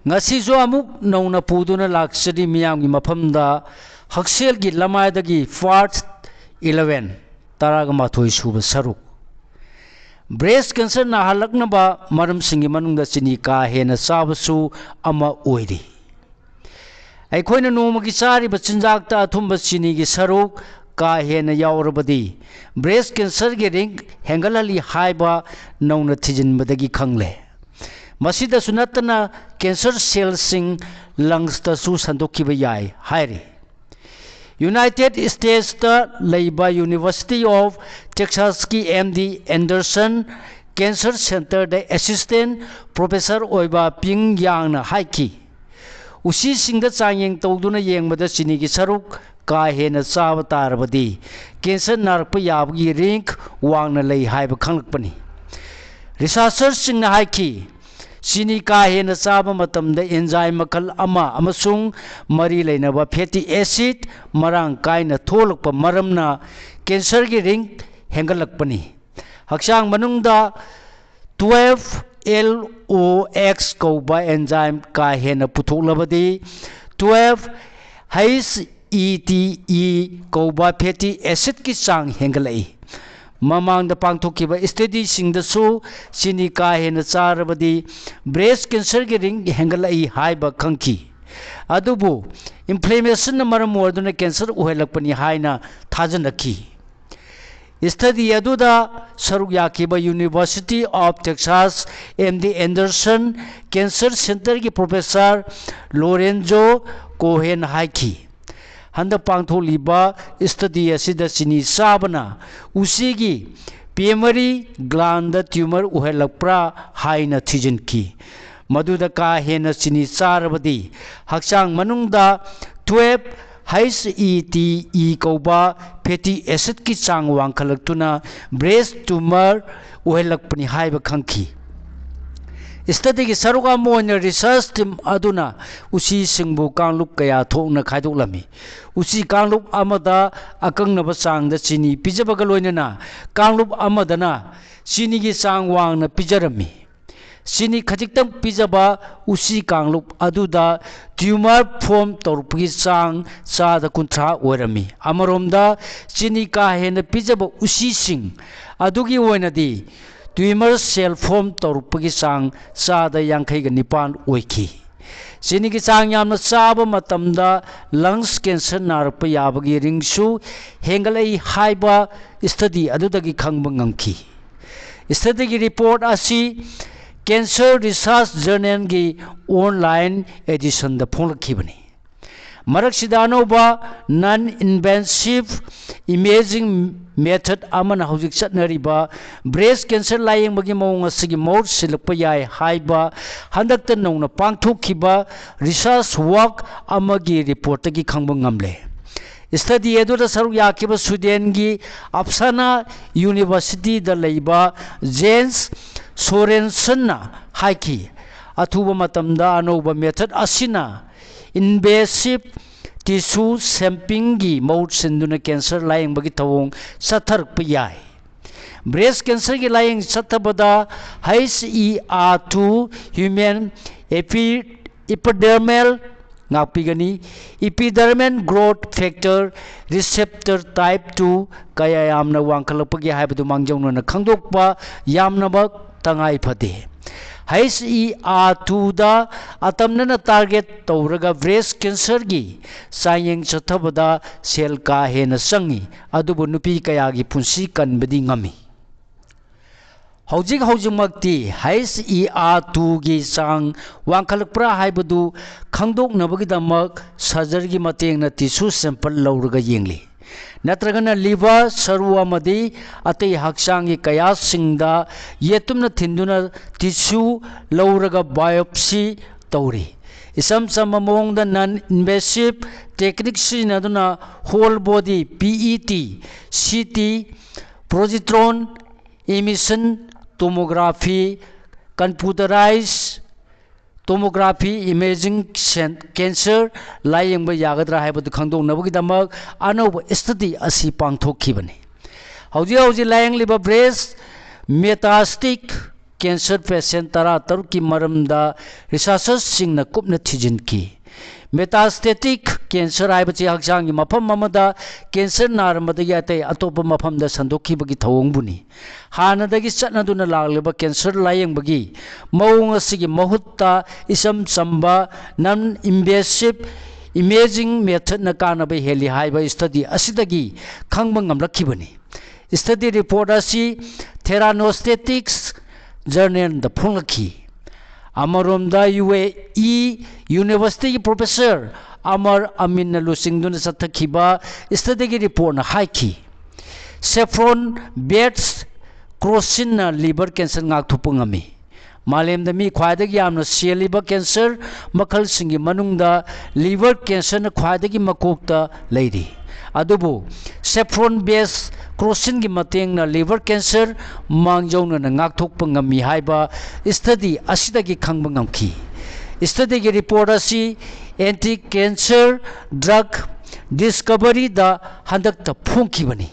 ngasijo amuk nauna puduna laksadi miyamgi mafamda hakselgi lamaidagi part 11 taraga mathoi suba saruk breast cancer na halaknaba maramsingi manungda chini ka hena sabasu ama oiri aikoina nomagi chari bachinjak ta athumba chini gi saruk ka hena yaurabadi breast cancer gi ring hengalali haiba nauna thijinbadagi khangle masida sunatna cancer cells sing lungs ta su sandokkiba yai hairi United States ta leiba University of Texas ki MD Anderson Cancer Center da assistant professor oiba Ping Yang na haiki usi singda changyeng tawduna yengbada chini gi saruk ka hena chawa tarabadi cancer narpa yabgi rank wangna lei haiba khanglakpani researchers singna haiki chini ka hena chaba matamda enzyme makal ama amasung mari leinaba fatty acid marang kaina tholakpa maramna cancer gi ring hengalakpani hakchang manungda 12LOX kauba enzyme ka hena puthoklabadi 12-HETE kauba fatty acid ki chang hengalai mamang da pangthokiba study singdasu chini ka hena charabadi breast cancer gi ring hengalai haiba khangki adubu inflammation maram orduna cancer uhelakpani haina thajanaki study aduda saruk yakiba University of Texas MD Anderson Cancer Center ki professor Lorenzo Cohen haiki handa pangtholiba study asida chini sabana usigi primary gland tumor uhelakpra haina thijinki maduda ka hena chini charabadi hakchang manungda 12-HETE kauba fatty acid ki chang wangkhalaktuna breast tumor uhelakpani haiba khangki study ki saruka moina research team aduna usi singbu kanglup kaya thokna khaidoklami usi kanglup amada akangnaba changda chini pijabaga loinana kanglup amadana chini gi chang wangna pijarami chini khajiktam pijaba usi kanglup aduda tumor form torpgi chang chada kunthra oirami amaromda chini ka hena pijaba usi sing adugi oinadi tumor cell form torpgi chang chada yankhai ga nipan oiki chini gi chang yamna chaba matamda lungs cancer narpa yabagi ringsu hengalai haiba study adudagi khangba ngamki study gi report asi Cancer Research Journal gi online edition da phonglakibani marak sidanoba non invasive imaging method amana hojik chatnariba breast cancer layeng bagi mawng asigi mawt silakpa yai haiba handakta nongna pangthokkiba research work amagi report gi khangba ngamle study edu saruk yakiba Sweden gi Uppsala University da leiba Jens Sorensen na haiki athuba matamda anoba method asina invasive tissue sampling gi mawt sinduna cancer layeng bagi tawong satharpa yai breast cancer gi layeng sathabada HER2 human epidermal ngakpigani epidermal growth factor receptor type 2 kaya yamna wangkhalapagi haibadu mangjongna khangdokpa yamnaba tangai phate HER2 da atamnana target tawraga breast cancer gi sayeng chathabada cell ka hena sangi adubu nupi kaya gi punsi kanbadi ngami hojik makti HER2 gi sang wangkhalakpra haibadu khangdoknabagi damak surgery gi matengna tissue sample lawraga yengli natragana liver saru amadi atei haksangi kaya singda yetumna thinduna tissue lawraga biopsy tawri isam samamongda non invasive technique sinaduna whole body PET CT positron emission tomography computerized tomography imaging cancer layeng ba yagadra haibadu khangdong nabagi damak anoba study asi pangthokibani hauji layeng liba breast metastatic cancer patient 13 की मरमदा रिसर्चर्ससिंगना कुपना थिजिनकी metastatic cancer आइबचे हक्चांगी मफम ममदा cancer नारमदगी अतै अतोप मफमदा संदोखिबगी थवंगबुनी हानदगी चटनदुना लागलेबा cancer लायंगबगी मौंग असिगी महुत्ता इसम चंबा non invasive imaging method न कानबे हेली हाइबा स्टडी असिदगी खंगबा ngamlakibani स्टडी रिपोर्ट असी थेरानोस्टेटिक्स जर्नल द फोंगलखी अमरोमदा UAE यूनिवर्सिटी की प्रोफेसर अमर अमीन लुसिंगदुन सत्थखिबा स्टडी की रिपोर्ट न हाइखी सेफ्रोन बेट्स क्रोसिन लिवर कैंसर ngakthupungami मालेमदा मी ख्वाइदगी यामना सेलिबा कैंसर मखलसिंगी मनुंगदा लिवर कैंसर न ख्वाइदगी मकोकता लेरी अदुबु सेफ्रोन बेस क्रोसिन की मतेंगना लिवर कैंसर मांगजौना ngakthokpa ngami haiba स्टडी असिदगी खंगबा ngamki स्टडी की रिपोर्ट असी एंटी कैंसर ड्रग डिस्कवरी दा हंदकता फोंखिबनी